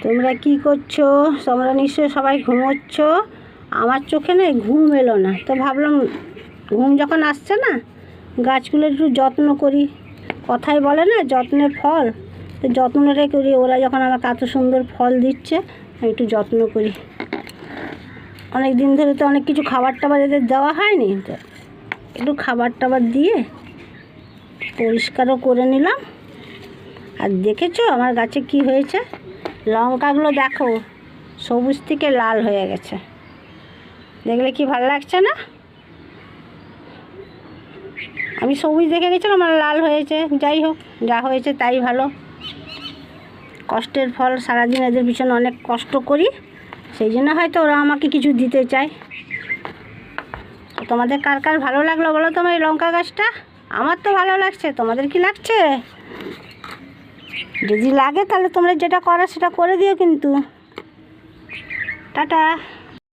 তোমরা কি করছো? তোমরা নিশ্চয়ই সবাই ঘুমোচ্ছ। আমার চোখে না ঘুম এলো না, তো ভাবলাম ঘুম যখন আসছে না, গাছগুলো একটু যত্ন করি। কথাই বলে না, যত্নের ফল, তো যত্নটাই করি। ওরা যখন আমাকে এত সুন্দর ফল দিচ্ছে, আমি একটু যত্ন করি। অনেক দিন ধরে তো অনেক কিছু খাবার টাবার এদের দেওয়া হয়নি, তো একটু খাবার টাবার দিয়ে পরিষ্কারও করে নিলাম। আর দেখেছো আমার গাছে কি হয়েছে? লঙ্কাগুলো দেখো, সবুজ থেকে লাল হয়ে গেছে। দেখলে কি ভালো লাগছে না? আমি সবুজ দেখে গেছিলাম, আমার লাল হয়েছে। যাই হোক, যা হয়েছে তাই ভালো। কষ্টের ফল, সারাদিন এদের পিছনে অনেক কষ্ট করি, সেই জন্য হয়তো ওরা আমাকে কিছু দিতে চায়। তোমাদের কার কার ভালো লাগলো বলো তোমার এই লঙ্কা গাছটা? আমার তো ভালো লাগছে, তোমাদের কি লাগছে? যদি লাগে তাহলে তোমরা যেটা করো সেটা করে দিও কিন্তু। টাটা।